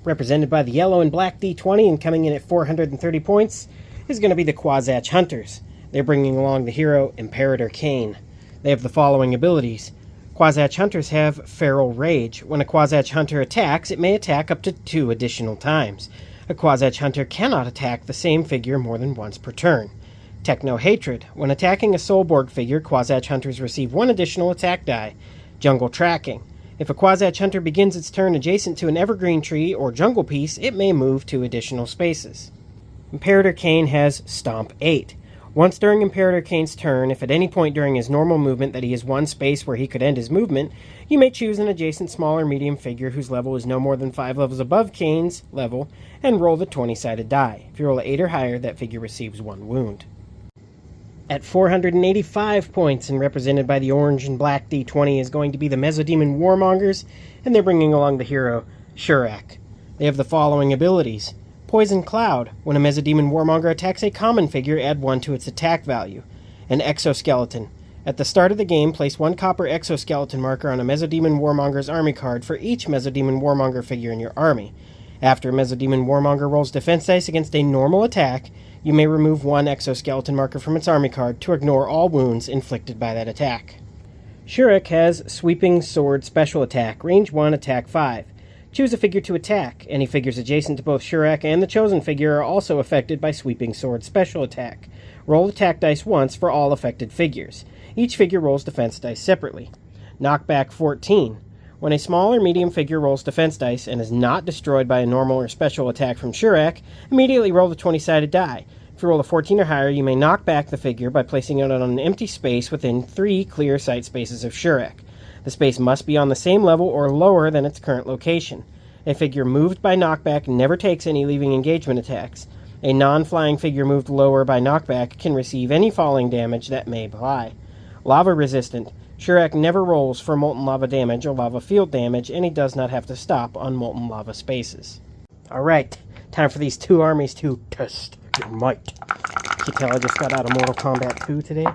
Represented by the yellow and black D20 and coming in at 430 points is going to be the Quasatch Hunters. They're bringing along the hero Imperator Cain. They have the following abilities. Quasatch Hunters have Feral Rage. When a Quasatch Hunter attacks, it may attack up to 2 additional times. A Quasatch Hunter cannot attack the same figure more than once per turn. Techno Hatred. When attacking a Soulborg figure, Quasatch Hunters receive 1 additional attack die. Jungle Tracking. If a Quasatch Hunter begins its turn adjacent to an evergreen tree or jungle piece, it may move 2 additional spaces. Imperator Cain has Stomp 8. Once during Imperator Cain's turn, if at any point during his normal movement that he has 1 space where he could end his movement, you may choose an adjacent small or medium figure whose level is no more than 5 levels above Cain's level and roll the 20-sided die. If you roll an 8 or higher, that figure receives 1 wound. At 485 points and represented by the orange and black D20 is going to be the Mezzodemon Warmongers, and they're bringing along the hero Shurak. They have the following abilities. Poison Cloud. When a Mezzodemon Warmonger attacks a common figure, add 1 to its attack value. An Exoskeleton. At the start of the game, place 1 copper exoskeleton marker on a Mezzodemon Warmonger's army card for each Mezzodemon Warmonger figure in your army. After a Mezzodemon Warmonger rolls defense dice against a normal attack, you may remove 1 exoskeleton marker from its army card to ignore all wounds inflicted by that attack. Shurak has Sweeping Sword Special Attack, range 1, attack 5. Choose a figure to attack. Any figures adjacent to both Shurak and the chosen figure are also affected by Sweeping Sword Special Attack. Roll attack dice once for all affected figures. Each figure rolls defense dice separately. Knockback 14. When a small or medium figure rolls defense dice and is not destroyed by a normal or special attack from Shurak, immediately roll the 20-sided die. If you roll a 14 or higher, you may knock back the figure by placing it on an empty space within 3 clear sight spaces of Shurak. The space must be on the same level or lower than its current location. A figure moved by knockback never takes any leaving engagement attacks. A non-flying figure moved lower by knockback can receive any falling damage that may apply. Lava Resistant. Shurak never rolls for molten lava damage or lava field damage, and he does not have to stop on molten lava spaces. Alright, time for these 2 armies to test your might. You tell I just got out of Mortal Kombat 2 today?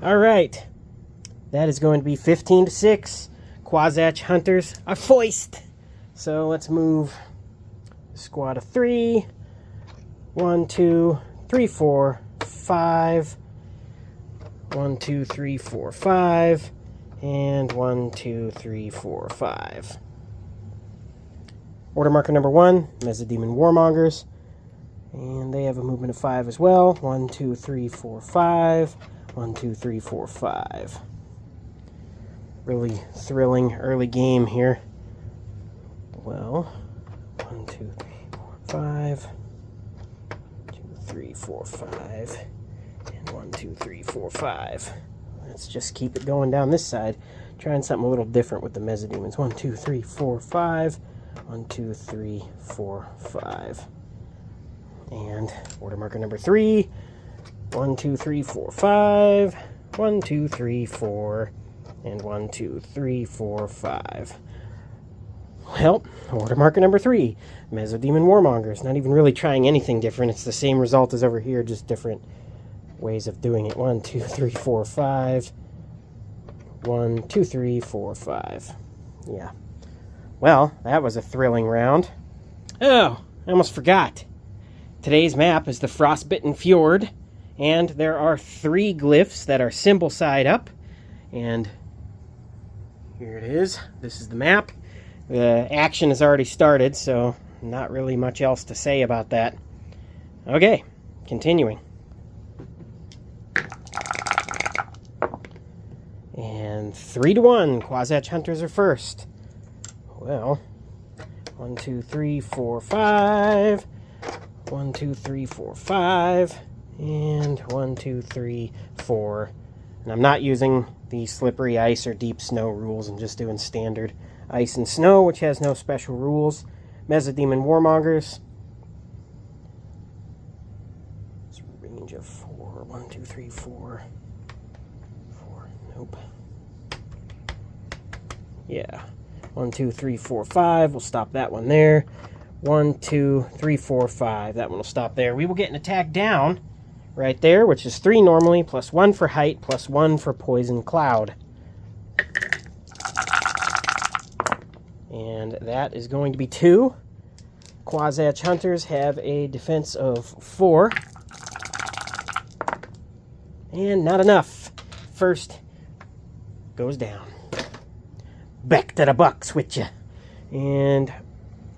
Alright, that is going to be 15-6. Quasatch Hunters are foist. So let's move squad of 3. 1, 2, 3, 4, 5. 1, 2, 3, 4, 5, and 1, 2, 3, 4, 5. Order marker number 1, Mezzodemon Warmongers, and they have a movement of 5 as well. 1, 2, 3, 4, 5. 1, 2, 3, 4, 5. Really thrilling early game here. Well, 1, 2, 3, 4, 5. 2, 3, 4, 5. 1, 2, 3, 4, 5. Let's just keep it going down this side. Trying something a little different with the Mezzodemons. 1, 2, 3, 4, 5. 1, 2, 3, 4, 5. And order marker number 3. 1, 2, 3, 4, 5. 1, 2, 3, 4. And 1, 2, 3, 4, 5. Well, order marker number 3. Mezzodemon Warmongers. Not even really trying anything different. It's the same result as over here, just different ways of doing it. 1, 2, 3, 4, 5. 1, 2, 3, 4, 5. Yeah. Well, that was a thrilling round. Oh, I almost forgot. Today's map is the Frostbitten Fjord, and there are 3 glyphs that are symbol side up. And here it is. This is the map. The action has already started, so not really much else to say about that. Okay, continuing. And 3-1, Quasatch Hunters are first. Well, 1, 2, 3, 4, 5. 1, 2, 3, 4, 5. And 1, 2, 3, 4. And I'm not using the slippery ice or deep snow rules. I'm just doing standard ice and snow, which has no special rules. Mezzodemon Warmongers. It's a range of 4. 1, 2, 3, 4. 4. Nope. Yeah. 1, 2, 3, 4, 5. We'll stop that one there. 1, 2, 3, 4, 5. That one will stop there. We will get an attack down right there, which is 3 normally, plus 1 for height, plus 1 for poison cloud. And that is going to be 2. Quasatch Hunters have a defense of 4. And not enough. First goes down. Back to the bucks with ya. And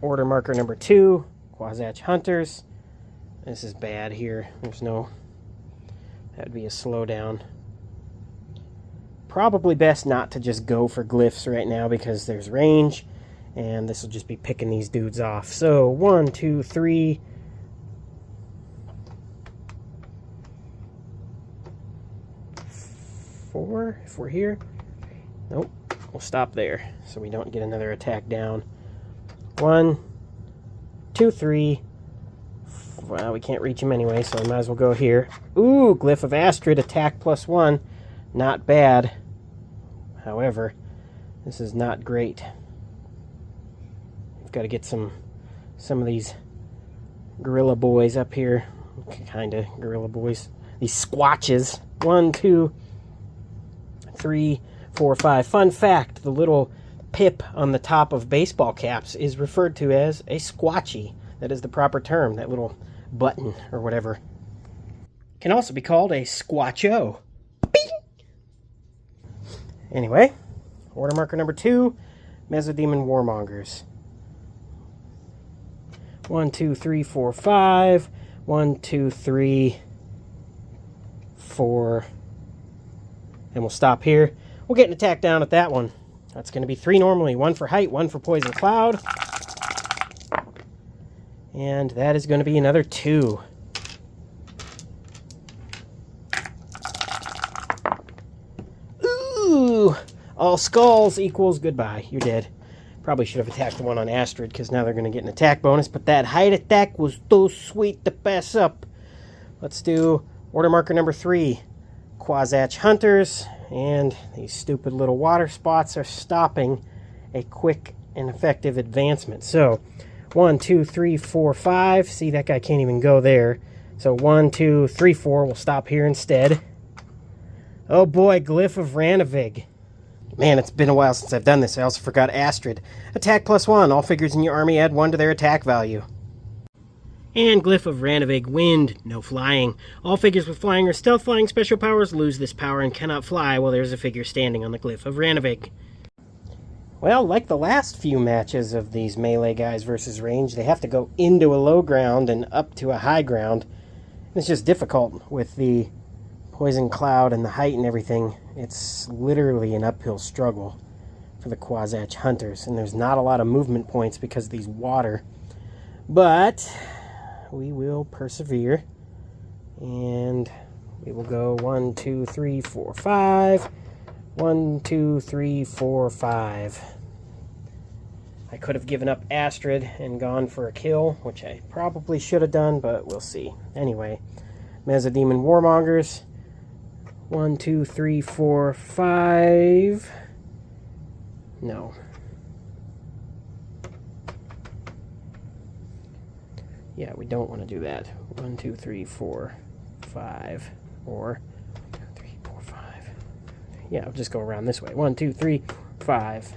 order marker number 2, Quasatch Hunters. This is bad here. There's no... That would be a slowdown. Probably best not to just go for glyphs right now because there's range. And this will just be picking these dudes off. So, 1, 2, 3... 4, if we're here. Nope, we'll stop there so we don't get another attack down. 1, 2, 3. Well, we can't reach him anyway, so we might as well go here. Ooh, Glyph of Astrid, attack +1. Not bad. However, this is not great. We've got to get some of these gorilla boys up here. Kind of gorilla boys. These squatches. 1, 2, 3, 4, 5. Fun fact, the little pip on the top of baseball caps is referred to as a squatchy. That is the proper term, that little button or whatever. Can also be called a squatcho. Bing! Anyway, order marker number 2, Mezzodemon Warmongers. 1, 2, 3, 4, 5. 1, 2, 3, 4. And we'll stop here. We'll get an attack down at that one. That's going to be 3 normally. 1 for height, 1 for poison cloud. And that is going to be another 2. Ooh! All skulls equals goodbye. You're dead. Probably should have attacked the one on Astrid because now they're going to get an attack bonus. But that height attack was too sweet to pass up. Let's do order marker number 3. Quasatch Hunters, and these stupid little water spots are stopping a quick and effective advancement. So 1, 2, 3, 4, 5. See, that guy can't even go there. So 1, 2, 3, 4. We'll stop here instead. Oh boy, Glyph of Ranavig. Man, it's been a while since I've done this. I also forgot Astrid. Attack +1. All figures in your army add 1 to their attack value. And Glyph of Ranavig, wind, no flying. All figures with flying or stealth flying special powers lose this power and cannot fly while there's a figure standing on the Glyph of Ranavig. Well, like the last few matches of these melee guys versus range, they have to go into a low ground and up to a high ground. It's just difficult with the poison cloud and the height and everything. It's literally an uphill struggle for the Quasatch Hunters, and there's not a lot of movement points because of these water. But we will persevere, and we will go 1, 2, 3, 4, 5. 1, 2, 3, 4, 5. I could have given up Astrid and gone for a kill, which I probably should have done, but we'll see. Anyway, Mezzodemon Warmongers. 1, 2, 3, 4, 5. No. Yeah, we don't want to do that. 1, 2, 3, 4, 5. Or 1, 2, 3, 4, 5. Yeah, I'll just go around this way. 1, 2, 3, 5.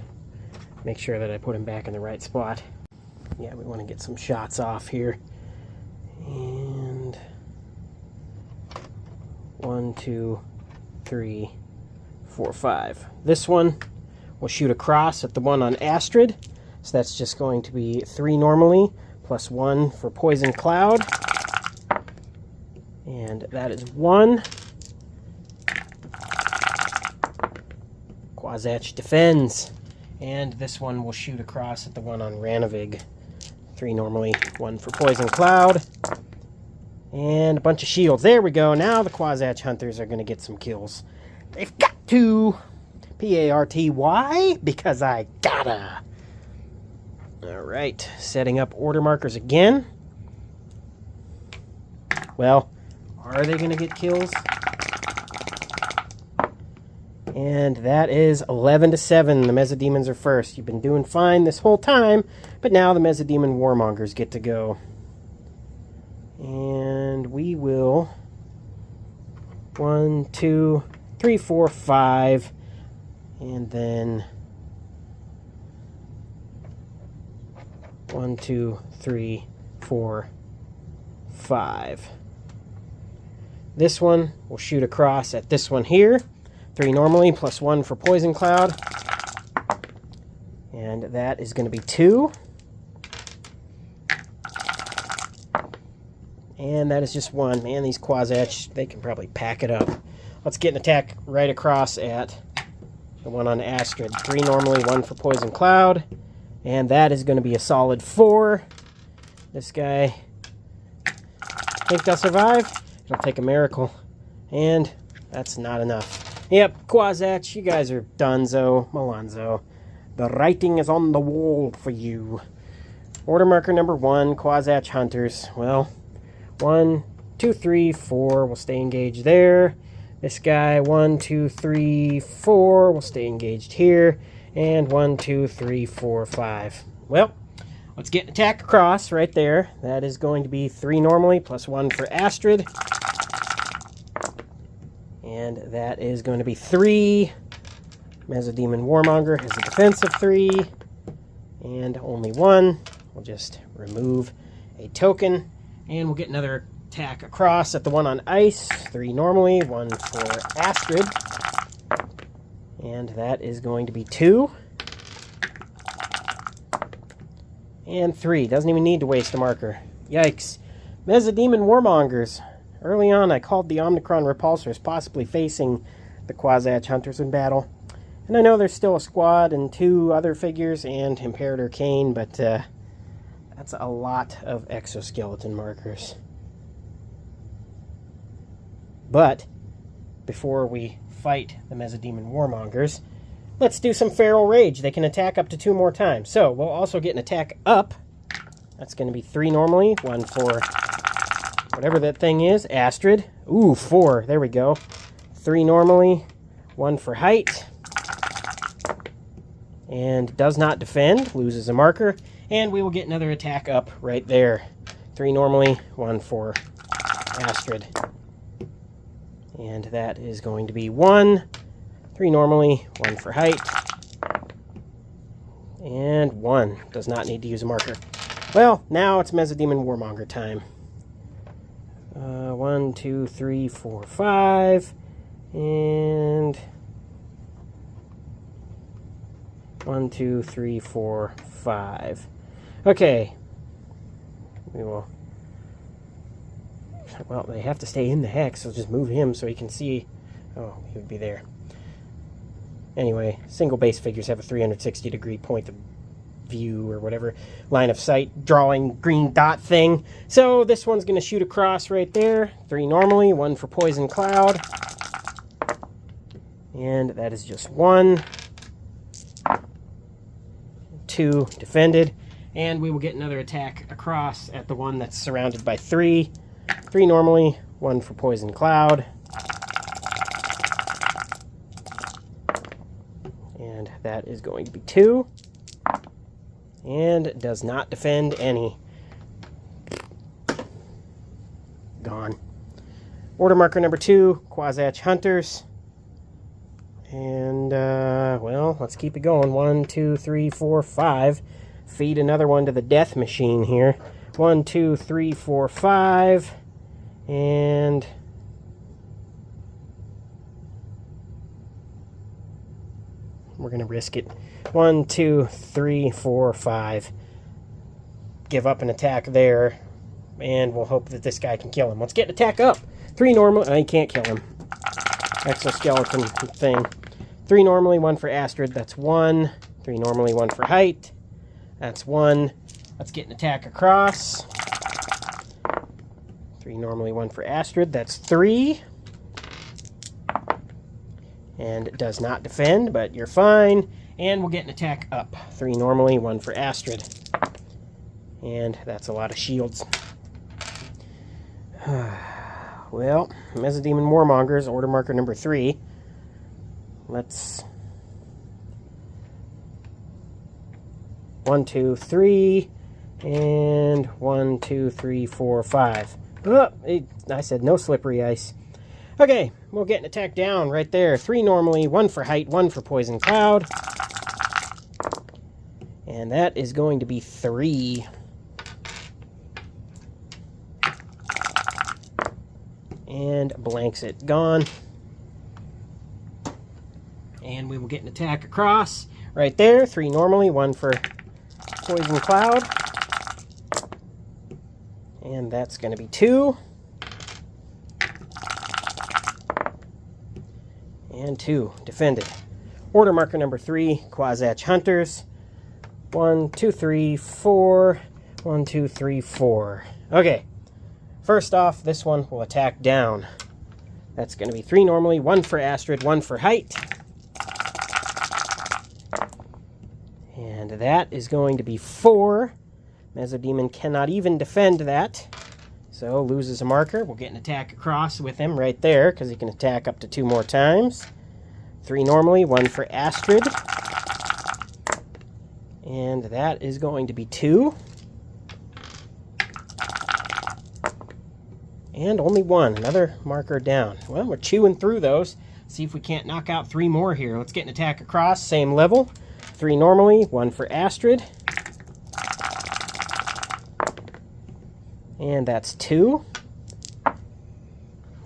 Make sure that I put him back in the right spot. Yeah, we want to get some shots off here. And 1, 2, 3, 4, 5. This one will shoot across at the one on Astrid. So that's just going to be 3 normally, plus 1 for Poison Cloud. And that is 1. Quasatch defends. And this one will shoot across at the one on Ranavig. 3 normally, 1 for Poison Cloud. And a bunch of shields. There we go. Now the Quasatch Hunters are going to get some kills. They've got to. P-A-R-T-Y. Because I gotta. Alright. Setting up order markers again. Well, are they going to get kills? And that is 11-7. The Mezzodemons are first. You've been doing fine this whole time, but now the Mezzodemon Warmongers get to go. And we will 1, 2, 3, 4, 5, and then 1, 2, 3, 4, 5. This one will shoot across at this one here. 3 normally, plus 1 for Poison Cloud. And that is going to be 2. And that is just 1. Man, these Quasatch, they can probably pack it up. Let's get an attack right across at the one on Astrid. 3 normally, 1 for Poison Cloud. And that is going to be a solid 4. This guy, think they'll survive? It'll take a miracle. And that's not enough. Yep, Quasatch, you guys are donezo, Malonzo. The writing is on the wall for you. Order marker number 1, Quasatch Hunters. Well, 1, 2, 3, 4 will stay engaged there. This guy, 1, 2, 3, 4 will stay engaged here. And 1, 2, 3, 4, 5. Well, let's get an attack across right there. That is going to be 3 normally, plus 1 for Astrid. And that is going to be 3. Mezzodemon Warmonger has a defense of 3. And only 1. We'll just remove a token. And we'll get another attack across at the one on ice. 3 normally, 1 for Astrid. And that is going to be 2. And 3. Doesn't even need to waste a marker. Yikes. Mezzodemon Warmongers. Early on, I called the Omnicron Repulsors possibly facing the Quasatch Hunters in battle. And I know there's still a squad and 2 other figures and Imperator Kane, but that's a lot of exoskeleton markers. But before we fight the Mezzodemon Warmongers, let's do some Feral Rage. They can attack up to 2 more times. So we'll also get an attack up. That's going to be 3 normally, 1 for whatever that thing is, Astrid. Ooh, 4. There we go. 3 normally, 1 for height. And does not defend, loses a marker. And we will get another attack up right there. 3 normally, 1 for Astrid. And that is going to be 1. 3 normally, 1 for height. And 1. Does not need to use a marker. Well, now it's Mezzodemon Warmonger time. 1, 2, 3, 4, 5. And 1, 2, 3, 4, 5. Okay. We will... Well, they have to stay in the hex, so just move him so he can see... Oh, he would be there. Anyway, single base figures have a 360-degree point of view or whatever, line of sight, drawing green dot thing. So this one's going to shoot across right there. 3 normally, 1 for Poison Cloud. And that is just 1. 2 defended. And we will get another attack across at the one that's surrounded by 3. 3 normally, 1 for Poison Cloud. And that is going to be 2. And does not defend any. Gone. Order marker number 2, Quasatch Hunters. And, well, let's keep it going. 1, 2, 3, 4, 5. Feed another one to the death machine here. 1, 2, 3, 4, 5. And... we're going to risk it. 1, 2, 3, 4, 5. Give up an attack there. And we'll hope that this guy can kill him. Let's get an attack up. 3 normal. I can't kill him. Exoskeleton thing. 3 normally, 1 for Astrid. That's 1. 3 normally, 1 for height. That's 1. Let's get an attack across. 3 normally, 1 for Astrid. That's 3. And it does not defend, but you're fine. And we'll get an attack up. 3 normally, 1 for Astrid. And that's a lot of shields. Well, Mezzodemon Warmongers, order marker number 3. Let's... 1, 2, 3. And 1, 2, 3, 4, 5. Oh, I said no slippery ice. Okay, we'll get an attack down right there. 3 normally, 1 for height, 1 for Poison Cloud. And that is going to be 3. And blanks it. Gone. And we will get an attack across. Right there. 3 normally. 1 for Poison Cloud. And that's going to be 2. And 2. Defended. Order marker number 3. Quasatch Hunters. 1, 2, 3, 4. 1, 2, 3, 4. Okay. First off, this one will attack down. That's going to be 3 normally. 1 for Astrid. 1 for height. And that is going to be 4. Mezzodemon cannot even defend that. So loses a marker. We'll get an attack across with him right there, because he can attack up to 2 more times. 3 normally, 1 for Astrid. And that is going to be 2. And only 1. Another marker down. Well, we're chewing through those. See if we can't knock out 3 more here. Let's get an attack across. Same level. 3 normally, 1 for Astrid. And that's 2.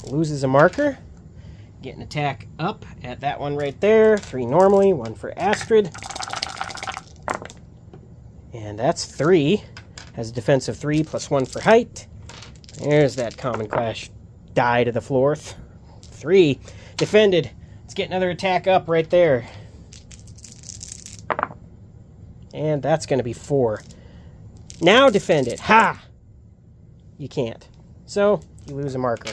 Loses a marker. Get an attack up at that one right there. 3 normally, 1 for Astrid. And that's 3. Has a defense of 3 plus 1 for height. There's that Common Clash die to the floor. 3. Defended. Let's get another attack up right there. And that's going to be 4. Now defend it. Ha! You can't. So, you lose a marker.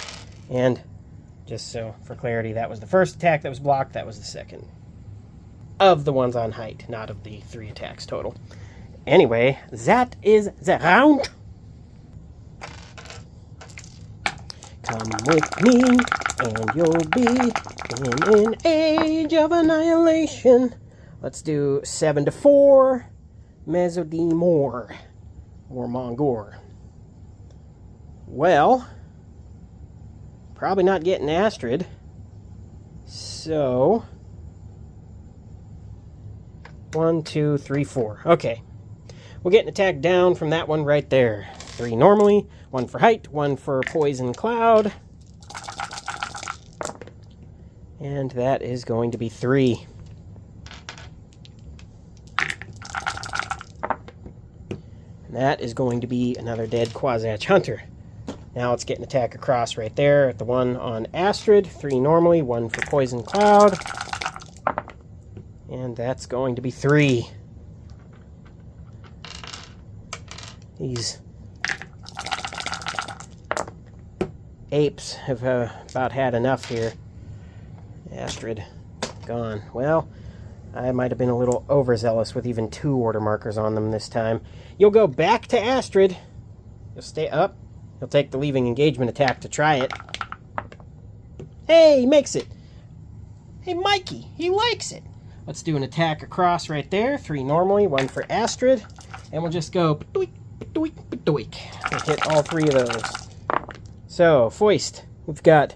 And, just so for clarity, that was the first attack that was blocked. That was the second. Of the ones on height, not of the 3 attacks total. Anyway, that is the round. Come with me, and you'll be in an age of annihilation. Let's do 7 to 4. Mezzodemon Warmongers. Well, probably not getting Astrid. So, 1, 2, 3, 4. Okay. We'll get an attack down from that one right there. 3 normally, 1 for height, 1 for Poison Cloud. And that is going to be 3. And that is going to be another dead Quasatch Hunter. Now let's get an attack across right there at the one on Astrid. 3 normally, 1 for Poison Cloud. And that's going to be 3. These apes have about had enough here. Astrid, gone. Well, I might have been a little overzealous with even 2 order markers on them this time. You'll go back to Astrid. You'll stay up. He'll take the leaving engagement attack to try it. Hey, he makes it. Hey, Mikey, he likes it. Let's do an attack across right there. 3 normally, 1 for Astrid. And we'll just go doink, doink, doink. We'll hit all 3 of those. So, foist. We've got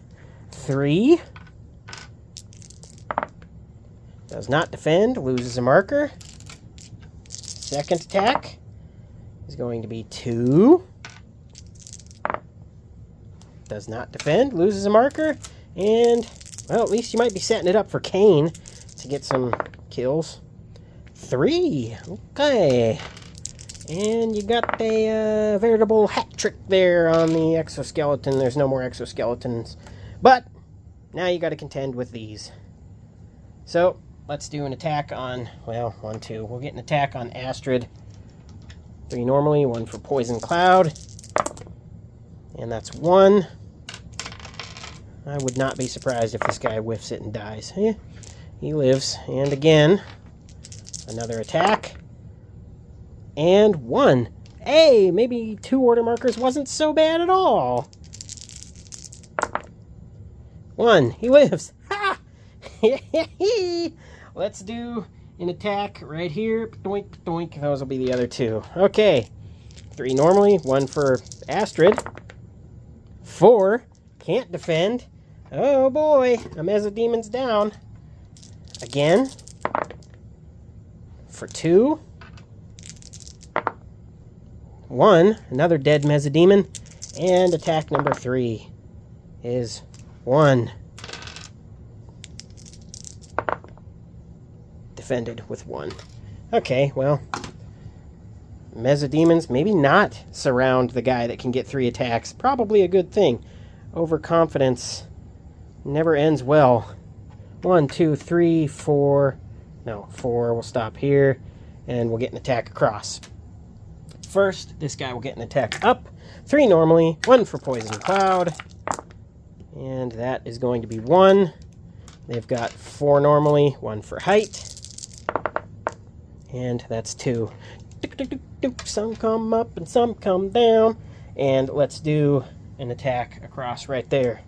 3. Does not defend, loses a marker. Second attack is going to be 2. Does not defend, loses a marker. And, well, at least you might be setting it up for Kane to get some kills. 3. Okay. And you got a veritable hat trick there on the exoskeleton. There's no more exoskeletons. But, now you got to contend with these. So, let's do an attack on, well, 1, 2. We'll get an attack on Astrid. 3 normally, 1 for Poison Cloud. And that's 1. I would not be surprised if this guy whiffs it and dies. Eh, he lives. And again, another attack. And 1. Hey, maybe 2 order markers wasn't so bad at all. 1. He lives. Ha! Let's do an attack right here. Doink, doink. Those will be the other 2. Okay. 3 normally, 1 for Astrid. 4. Can't defend. Oh boy, a Mezzodemon's down. Again. For 2. 1, another dead Mezzodemon, and attack number 3 is 1. Defended with 1. Okay, well, Mezzodemons maybe not surround the guy that can get 3 attacks. Probably a good thing. Overconfidence never ends well. 1, 2, 3, 4. No, 4. We'll stop here, and we'll get an attack across. First, this guy will get an attack up. 3 normally, 1 for Poison Cloud. And that is going to be 1. They've got 4 normally, 1 for height. And that's 2. Some come up and some come down. And let's do an attack across right there.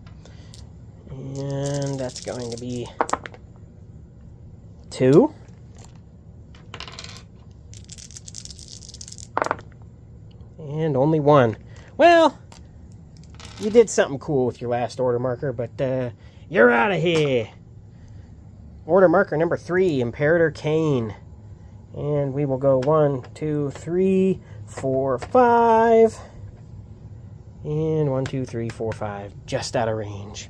And that's going to be 2. And only 1. Well, you did something cool with your last order marker, but you're out of here. Order marker number 3, Imperator Cain. And we will go 1, 2, 3, 4, 5. And 1, 2, 3, 4, 5. Just out of range.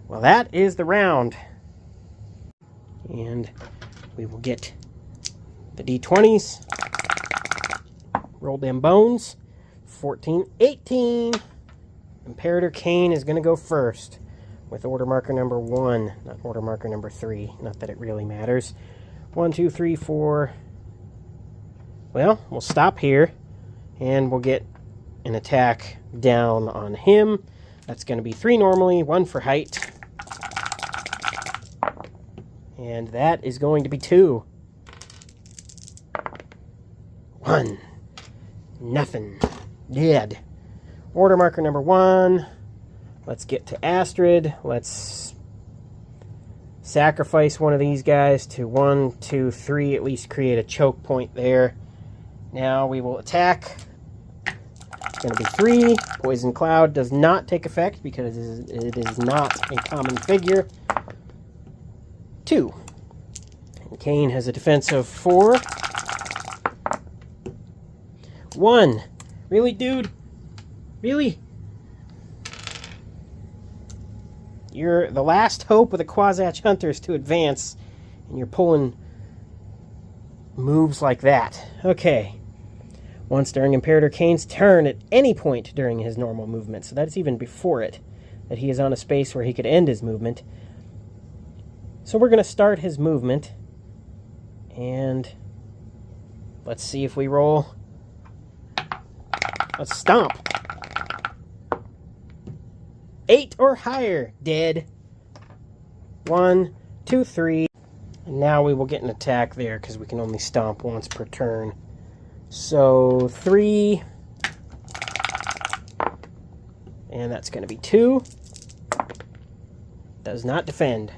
Well, that is the round. And we will get the D20s. Roll them bones. 14, 18. Imperator Cain is going to go first with order marker number 1, not order marker number 3. Not that it really matters. 1, 2, 3, 4. Well, we'll stop here, and we'll get an attack down on him. That's going to be 3 normally, 1 for height. And that is going to be 2. 1. Nothing. Dead. Order marker number 1. Let's get to Astrid. Let's sacrifice one of these guys to 1, 2, 3. At least create a choke point there. Now we will attack. It's going to be 3. Poison Cloud does not take effect because it is not a common figure. 2. And Cain has a defense of 4. 1. Really, dude? Really? You're the last hope of the Quasatch Hunters to advance, and you're pulling moves like that. Okay. Once during Imperator Cain's turn at any point during his normal movement, so that's even before it, that he is on a space where he could end his movement. So we're going to start his movement, and let's see if we roll. Let's stomp. 8 or higher. Dead. 1, 2, 3. And now we will get an attack there because we can only stomp once per turn. So 3. And that's going to be 2. Does not defend.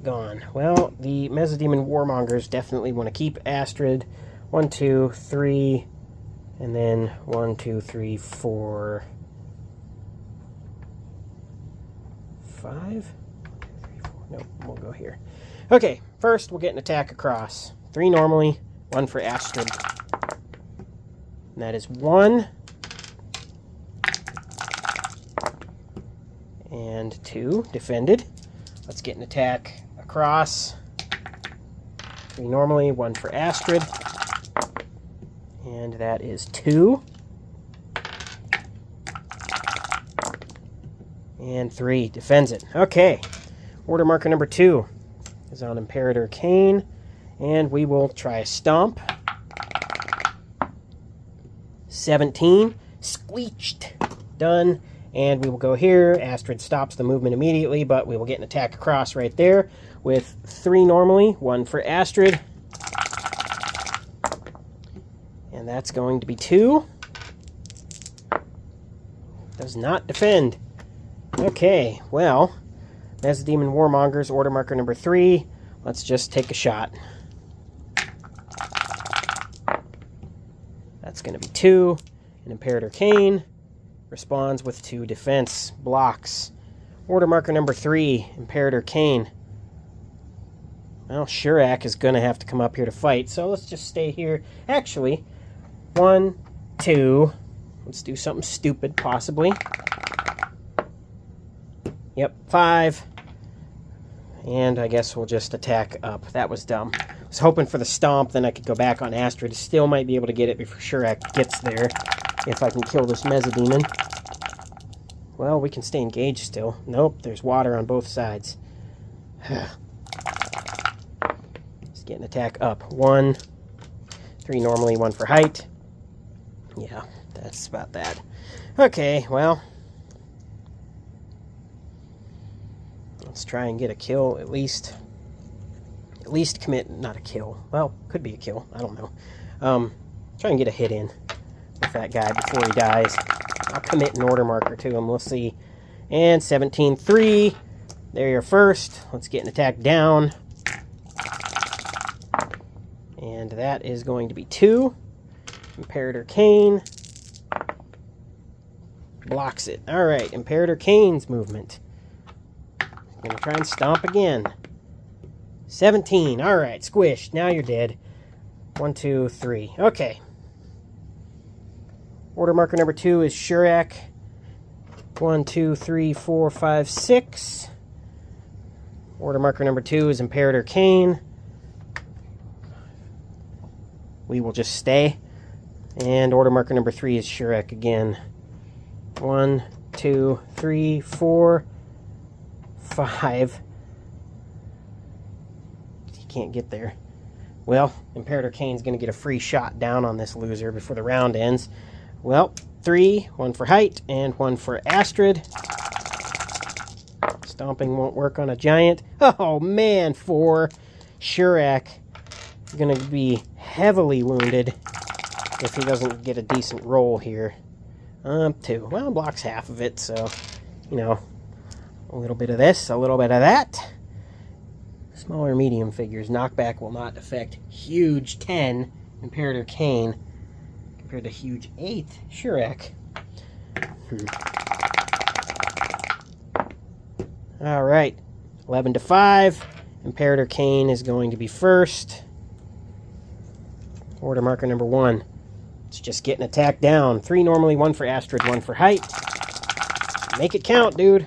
Gone. Well, the Mezzodemon Warmongers definitely want to keep Astrid. 1, 2, 3. And then 1, 2, 3, 4, 5. 1, 2, 3, 4. Nope, we'll go here. Okay, first we'll get an attack across. 3 normally, 1 for Astrid. And that is 1. And 2, defended. Let's get an attack across. 3 normally, 1 for Astrid. And that is 2. And 3, defends it. Okay, order marker number 2 is on Imperator Cain. And we will try a stomp. 17, squeeched, done. And we will go here. Astrid stops the movement immediately, but we will get an attack across right there with 3 normally, 1 for Astrid. And that's going to be 2. Does not defend. Okay, well, Mezzodemon Warmongers, order marker number 3. Let's just take a shot. That's going to be 2. And Imperator Cain responds with 2 defense blocks. Order marker number 3, Imperator Cain. Well, Shurak is going to have to come up here to fight, so let's just stay here. Actually, 1, 2. Let's do something stupid, possibly. Yep, 5. And I guess we'll just attack up. That was dumb. I was hoping for the stomp, then I could go back on Astrid. Still might be able to get it before Shurak gets there, if I can kill this Mezzodemon. Well, we can stay engaged still. Nope, there's water on both sides. Let's get an attack up. 1. 3 normally, 1 for height. Yeah, that's about that. Okay, well, let's try and get a kill, at least commit, not a kill. Well, could be a kill, I don't know. Try and get a hit in with that guy before he dies. I'll commit an order marker to him, we'll see. And 17-3, there you're first. Let's get an attack down. And that is going to be 2. Imperator Cain blocks it. Alright, Imperator Cain's movement. I'm going to try and stomp again. 17. Alright, squished. Now you're dead. 1, 2, 3. Okay. Order marker number 2 is Shurak. 1, 2, 3, 4, 5, 6. Order marker number 2 is Imperator Cain. We will just stay. And order marker number 3 is Shurak again. 1, 2, 3, 4, 5. He can't get there. Well, Imperator Cain's going to get a free shot down on this loser before the round ends. Well, 3, 1 for height, and 1 for Astrid. Stomping won't work on a giant. Oh man, 4. Shurak going to be heavily wounded if he doesn't get a decent roll here. 2. Well, blocks half of it, so, you know, a little bit of this, a little bit of that. Smaller medium figures. Knockback will not affect huge 10 Imperator Cain compared to huge 8 Shurak. Alright, 11-5. Imperator Cain is going to be first. Order marker number 1. Let's just get an attack down. 3 normally, 1 for Astrid, 1 for height. Make it count, dude.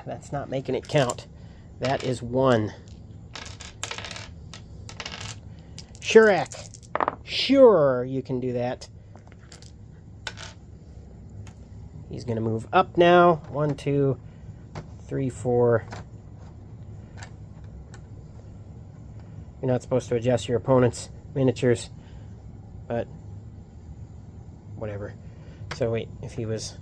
That's not making it count. That is 1. Shurak. Sure, you can do that. He's going to move up now. 1, 2, 3, 4. You're not supposed to adjust your opponent's miniatures, but whatever. So wait, if he was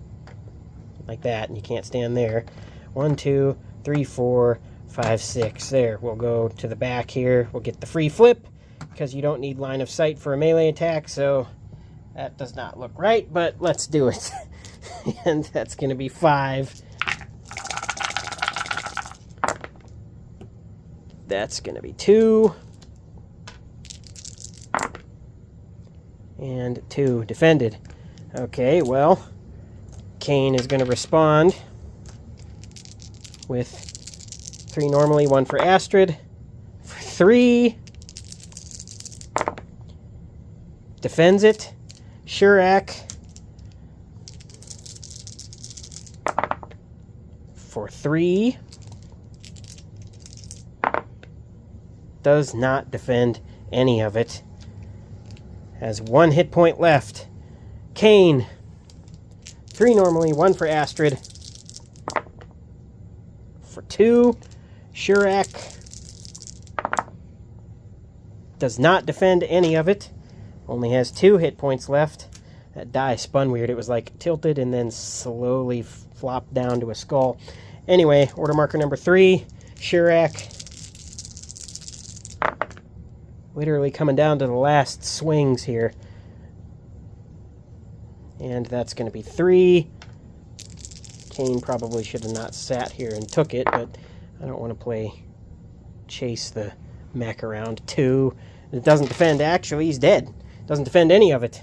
like that and you can't stand there. 1, 2, 3, 4, 5, 6. There, we'll go to the back here. We'll get the free flip because you don't need line of sight for a melee attack, so that does not look right, but let's do it. And that's going to be 5. That's going to be 2. And 2 defended. Okay, well, Cain is going to respond with 3 normally, 1 for Astrid. For 3. Defends it. Shurak. For 3. Does not defend any of it. Has 1 hit point left. Cain. 3 normally, 1 for Astrid. For 2. Shurak. Does not defend any of it. Only has 2 hit points left. That die spun weird. It was like tilted and then slowly flopped down to a skull. Anyway, order marker number 3. Shurak. Literally coming down to the last swings here. And that's going to be 3. Cain probably should have not sat here and took it, but I don't want to chase the mech around. 2. It doesn't defend, actually, he's dead. Doesn't defend any of it.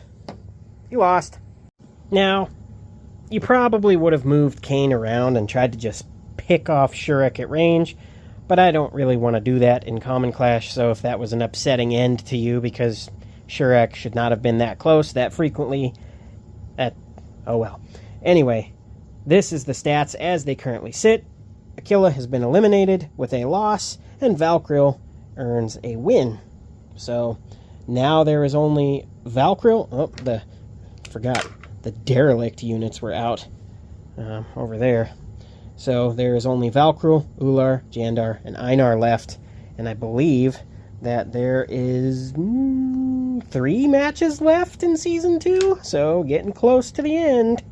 He lost. Now, you probably would have moved Cain around and tried to just pick off Shurak at range, but I don't really want to do that in Common Clash, so if that was an upsetting end to you because Shurek should not have been that close that frequently. Oh well. Anyway, this is the stats as they currently sit. Aquilla has been eliminated with a loss, and Valkrill earns a win. So now there is only Valkrill. Oh, forgot the derelict units were out over there. So there is only Valkrill, Ular, Jandar, and Einar left, and I believe that there is 3 matches left in Season 2, so getting close to the end.